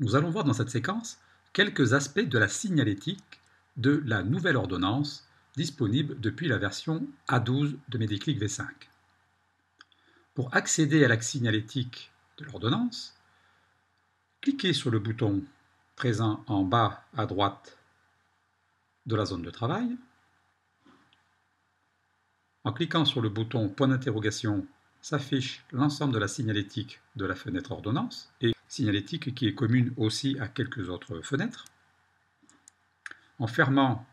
Nous allons voir dans cette séquence quelques aspects de la signalétique de la nouvelle ordonnance disponible depuis la version A12 de Mediclic V5. Pour accéder à la signalétique de l'ordonnance, cliquez sur le bouton présent en bas à droite de la zone de travail. En cliquant sur le bouton point d'interrogation, s'affiche l'ensemble de la signalétique de la fenêtre ordonnance et signalétique qui est commune aussi à quelques autres fenêtres. En fermant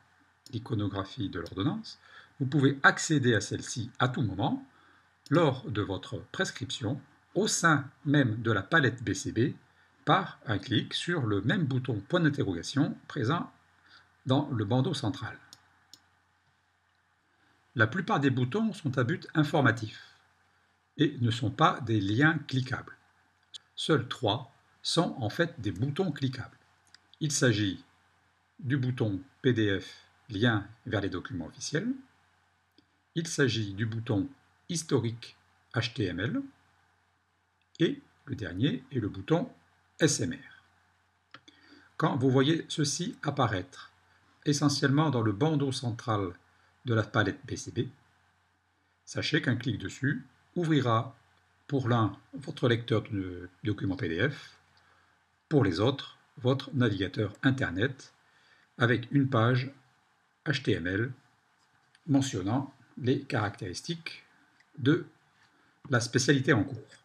l'iconographie de l'ordonnance, vous pouvez accéder à celle-ci à tout moment lors de votre prescription au sein même de la palette BCB par un clic sur le même bouton point d'interrogation présent dans le bandeau central. La plupart des boutons sont à but informatif et ne sont pas des liens cliquables. Seuls 3 sont en fait des boutons cliquables. Il s'agit du bouton PDF lien vers les documents officiels. Il s'agit du bouton historique HTML et le dernier est le bouton SMR. Quand vous voyez ceci apparaître essentiellement dans le bandeau central de la palette BCB, sachez qu'un clic dessus ouvrira pour l'un votre lecteur de documents PDF, pour les autres votre navigateur Internet avec une page HTML mentionnant les caractéristiques de la spécialité en cours.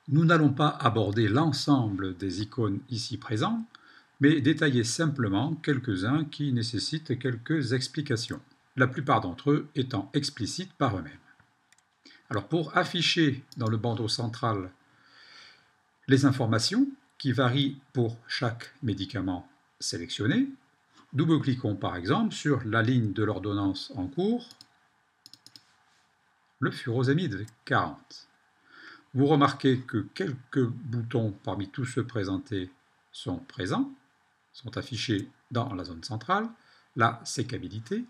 Nous n'allons pas aborder l'ensemble des icônes ici présents, mais détailler simplement quelques-uns qui nécessitent quelques explications, la plupart d'entre eux étant explicites par eux-mêmes. Alors pour afficher dans le bandeau central les informations qui varient pour chaque médicament sélectionné, double-cliquons par exemple sur la ligne de l'ordonnance en cours, le furosémide 40. Vous remarquez que quelques boutons parmi tous ceux présentés sont présents, sont affichés dans la zone centrale, la sécabilité.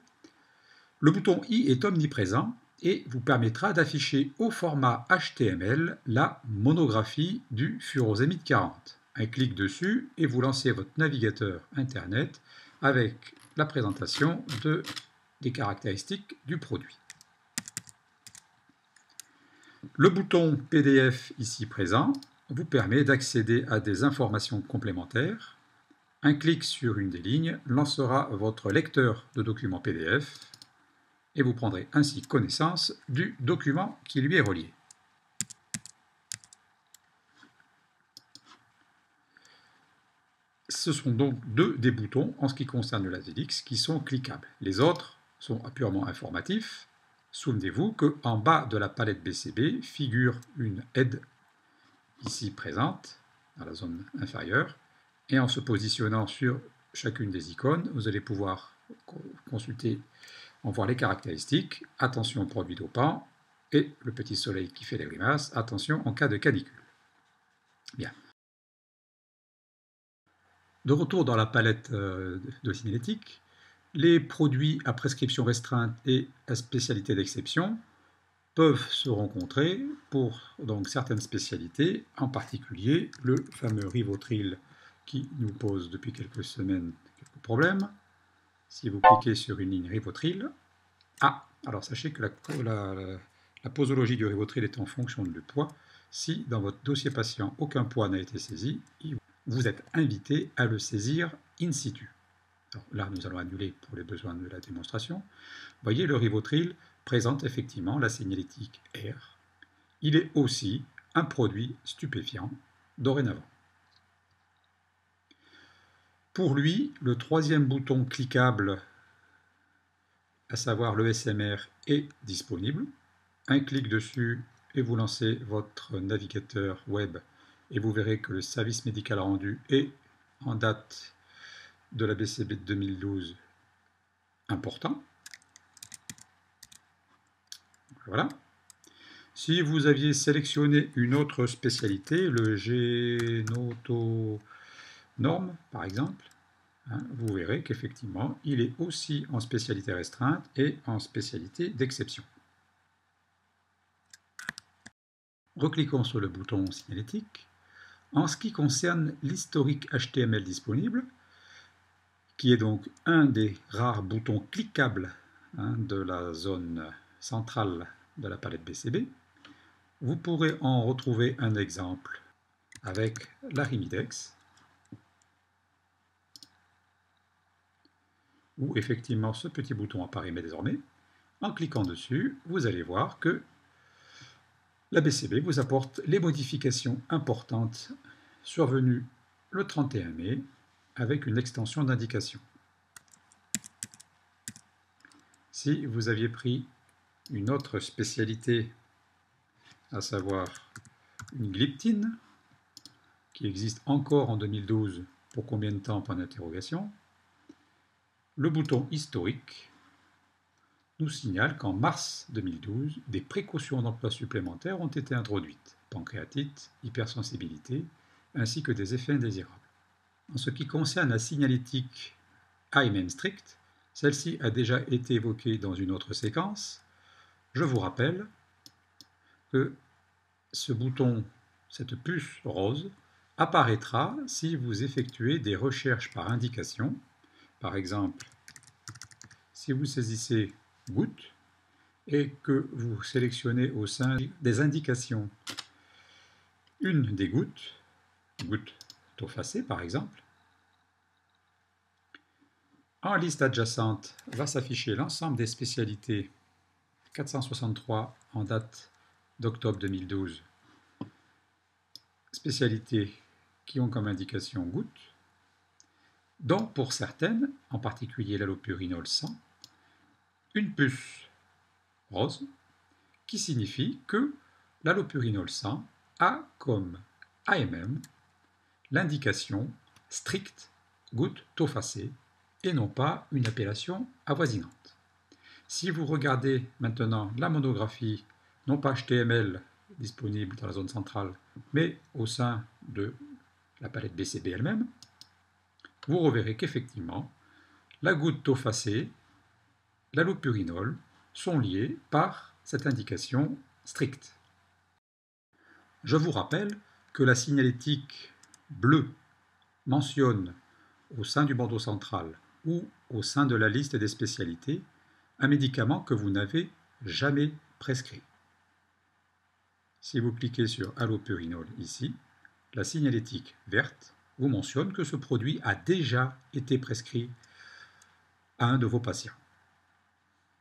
Le bouton I est omniprésent et vous permettra d'afficher au format HTML la monographie du furosémide 40. Un clic dessus et vous lancez votre navigateur Internet avec la présentation des caractéristiques du produit. Le bouton PDF ici présent vous permet d'accéder à des informations complémentaires. Un clic sur une des lignes lancera votre lecteur de documents PDF et vous prendrez ainsi connaissance du document qui lui est relié. Ce sont donc deux des boutons en ce qui concerne le LaserX qui sont cliquables. Les autres sont purement informatifs. Souvenez-vous qu'en bas de la palette BCB figure une aide ici présente dans la zone inférieure et en se positionnant sur chacune des icônes, vous allez pouvoir consulter, en voir les caractéristiques. Attention aux produits dopants et le petit soleil qui fait les grimaces. Attention en cas de canicule. Bien. De retour dans la palette de signalétique, les produits à prescription restreinte et à spécialité d'exception peuvent se rencontrer pour donc certaines spécialités, en particulier le fameux Rivotril qui nous pose depuis quelques semaines quelques problèmes. Si vous cliquez sur une ligne Rivotril, alors sachez que la posologie du Rivotril est en fonction du poids. Si dans votre dossier patient aucun poids n'a été saisi, vous êtes invité à le saisir in situ. Alors là, nous allons annuler pour les besoins de la démonstration. Vous voyez, le Rivotril présente effectivement la signalétique R. Il est aussi un produit stupéfiant dorénavant. Pour lui, le troisième bouton cliquable, à savoir le SMR, est disponible. Un clic dessus et vous lancez votre navigateur web et vous verrez que le service médical rendu est en date de la BCB de 2012 important. Voilà. Si vous aviez sélectionné une autre spécialité, le génotonorme par exemple, vous verrez qu'effectivement, il est aussi en spécialité restreinte et en spécialité d'exception. Recliquons sur le bouton signalétique. En ce qui concerne l'historique HTML disponible, qui est donc un des rares boutons cliquables de la zone centrale de la palette BCB, vous pourrez en retrouver un exemple avec la Rimidex, où effectivement ce petit bouton apparaît désormais. En cliquant dessus, vous allez voir que la BCB vous apporte les modifications importantes survenues le 31 mai avec une extension d'indication. Si vous aviez pris une autre spécialité, à savoir une glyptine, qui existe encore en 2012, pour combien de temps, point d'interrogation, le bouton historique nous signale qu'en mars 2012, des précautions d'emploi supplémentaires ont été introduites, pancréatite, hypersensibilité, ainsi que des effets indésirables. En ce qui concerne la signalétique IMEM strict, celle-ci a déjà été évoquée dans une autre séquence. Je vous rappelle que ce bouton, cette puce rose, apparaîtra si vous effectuez des recherches par indication. Par exemple, si vous saisissez goutte et que vous sélectionnez au sein des indications une des gouttes, goutte tofacée par exemple, en liste adjacente va s'afficher l'ensemble des spécialités 463 en date d'octobre 2012, spécialités qui ont comme indication goutte, dont pour certaines, en particulier l'allopurinol 100, une puce rose qui signifie que l'allopurinol 100 a comme AMM l'indication stricte goutte tofacée et non pas une appellation avoisinante. Si vous regardez maintenant la monographie, non pas HTML disponible dans la zone centrale, mais au sein de la palette BCB elle-même, vous reverrez qu'effectivement, la goutte tofacée, l'allopurinol sont liés par cette indication stricte. Je vous rappelle que la signalétique bleue mentionne au sein du bandeau central ou au sein de la liste des spécialités un médicament que vous n'avez jamais prescrit. Si vous cliquez sur allopurinol ici, la signalétique verte vous mentionne que ce produit a déjà été prescrit à un de vos patients.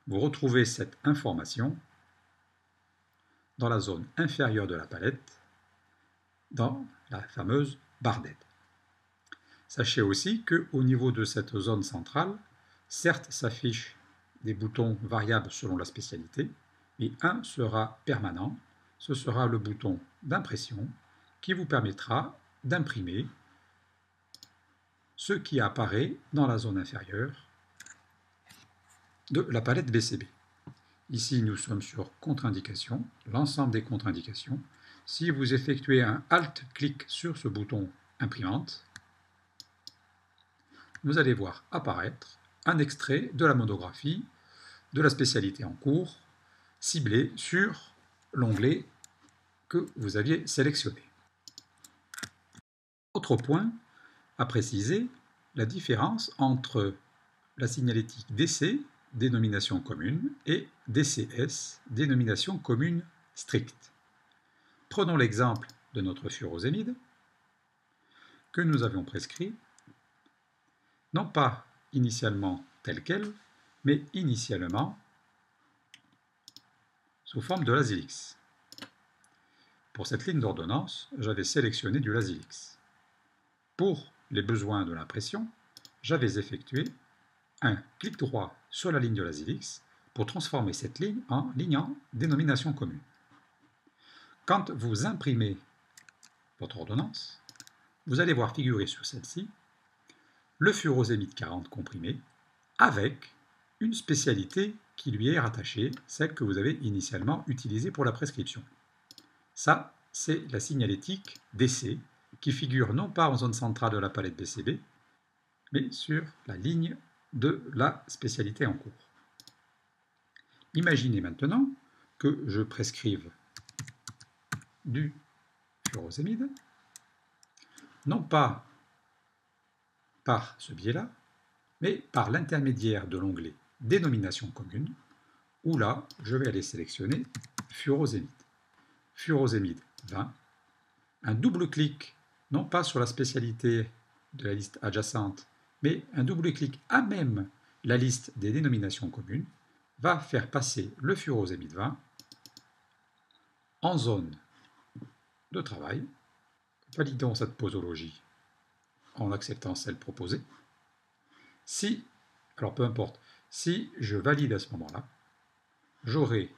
Vous retrouvez cette information dans la zone inférieure de la palette, dans la fameuse barre d'aide. Sachez aussi qu'au niveau de cette zone centrale, certes s'affichent des boutons variables selon la spécialité, mais un sera permanent, ce sera le bouton d'impression qui vous permettra d'imprimer ce qui apparaît dans la zone inférieure de la palette BCB. Ici, nous sommes sur contre-indication, l'ensemble des contre-indications. Si vous effectuez un Alt-clic sur ce bouton imprimante, vous allez voir apparaître un extrait de la monographie de la spécialité en cours, ciblé sur l'onglet que vous aviez sélectionné. Autre point à préciser, la différence entre la signalétique DC, dénomination commune, et DCS, dénomination commune stricte. Prenons l'exemple de notre furosémide que nous avions prescrit, non pas initialement tel quel, mais initialement sous forme de Lasix. Pour cette ligne d'ordonnance, j'avais sélectionné du Lasix. Pour les besoins de l'impression, j'avais effectué un clic droit sur la ligne de Lasix pour transformer cette ligne en dénomination commune. Quand vous imprimez votre ordonnance, vous allez voir figurer sur celle-ci le furosémide 40 comprimé avec une spécialité qui lui est rattachée, celle que vous avez initialement utilisée pour la prescription. Ça, c'est la signalétique DC qui figure non pas en zone centrale de la palette BCB, mais sur la ligne de la spécialité en cours. Imaginez maintenant que je prescrive du furosémide non pas par ce biais-là, mais par l'intermédiaire de l'onglet Dénomination commune, où là, je vais aller sélectionner furosémide. Furosémide 20. Un double clic, non pas sur la spécialité de la liste adjacente, mais un double clic à même la liste des dénominations communes, va faire passer le furosémide 20 en zone de travail. Validons cette posologie en acceptant celle proposée. Si, alors peu importe, si je valide à ce moment-là, j'aurai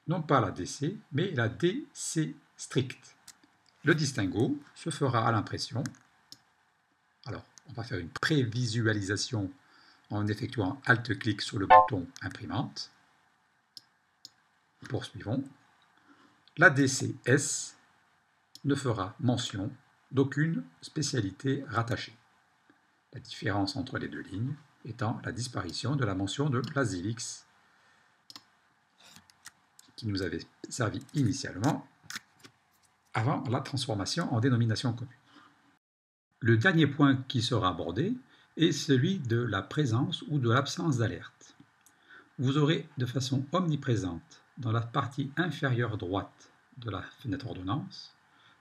non pas la DC, mais la DC stricte. Le distinguo se fera à l'impression. Alors, on va faire une prévisualisation en effectuant Alt-clic sur le bouton imprimante. Poursuivons. La DCS ne fera mention d'aucune spécialité rattachée. La différence entre les deux lignes étant la disparition de la mention de l'Azilix qui nous avait servi initialement avant la transformation en dénomination commune. Le dernier point qui sera abordé est celui de la présence ou de l'absence d'alerte. Vous aurez de façon omniprésente dans la partie inférieure droite de la fenêtre ordonnance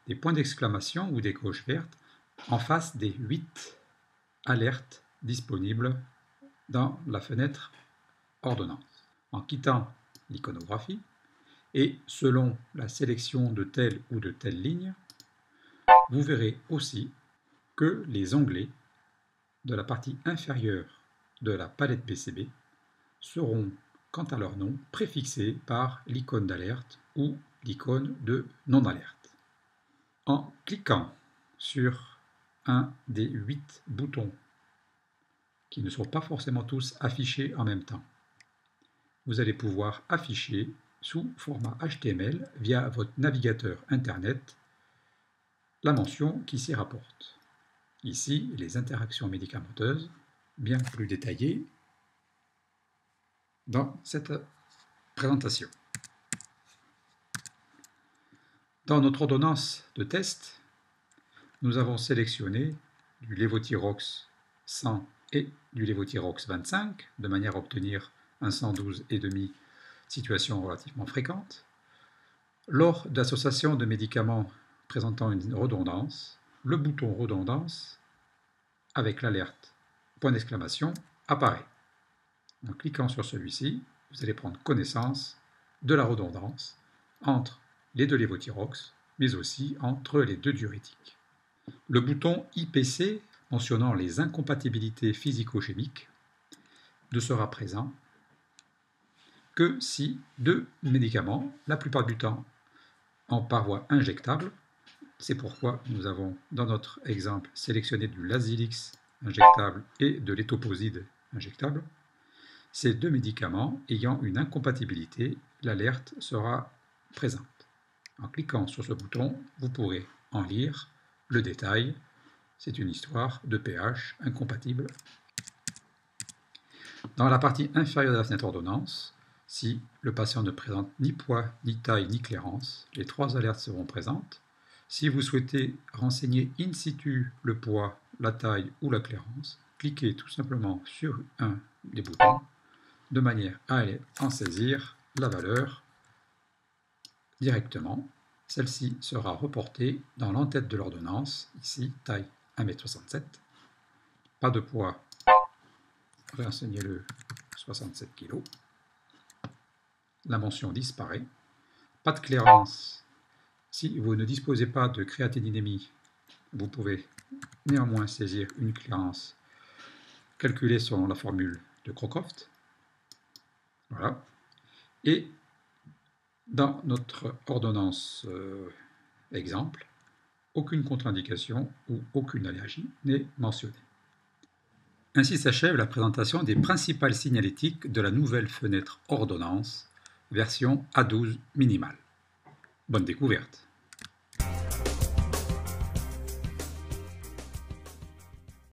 des points d'exclamation ou des coches vertes en face des 8 alertes disponibles dans la fenêtre ordonnance. En quittant l'iconographie et selon la sélection de telle ou de telle ligne, vous verrez aussi que les onglets de la partie inférieure de la palette PCB seront, quant à leur nom, préfixés par l'icône d'alerte ou l'icône de non-alerte. En cliquant sur un des 8 boutons, qui ne sont pas forcément tous affichés en même temps, vous allez pouvoir afficher sous format HTML via votre navigateur Internet la mention qui s'y rapporte. Ici, les interactions médicamenteuses, bien plus détaillées dans cette présentation. Dans notre ordonnance de test, nous avons sélectionné du Levothyrox 100 et du Levothyrox 25, de manière à obtenir un 112,5 situation relativement fréquente. Lors d'association de médicaments présentant une redondance, le bouton redondance avec l'alerte point d'exclamation apparaît. En cliquant sur celui-ci, vous allez prendre connaissance de la redondance entre les deux Levothyrox, mais aussi entre les deux diurétiques. Le bouton IPC mentionnant les incompatibilités physico-chimiques ne sera présent que si deux médicaments, la plupart du temps en parois injectables, c'est pourquoi nous avons dans notre exemple sélectionné du Lazilix injectable et de l'étoposide injectable, ces deux médicaments ayant une incompatibilité, l'alerte sera présente. En cliquant sur ce bouton, vous pourrez en lire le détail. C'est une histoire de pH incompatible. Dans la partie inférieure de la fenêtre ordonnance, si le patient ne présente ni poids, ni taille, ni clairance, les 3 alertes seront présentes. Si vous souhaitez renseigner in situ le poids, la taille ou la clairance, cliquez tout simplement sur un des boutons de manière à aller en saisir la valeur directement. Celle-ci sera reportée dans l'entête de l'ordonnance, ici taille 1,67 m, pas de poids, renseignez-le 67 kg. La mention disparaît. Pas de clairance. Si vous ne disposez pas de créatininémie, vous pouvez néanmoins saisir une clairance calculée selon la formule de Crocroft. Voilà. Et dans notre ordonnance exemple, aucune contre-indication ou aucune allergie n'est mentionnée. Ainsi s'achève la présentation des principales signalétiques de la nouvelle fenêtre ordonnance version A12 minimale. Bonne découverte!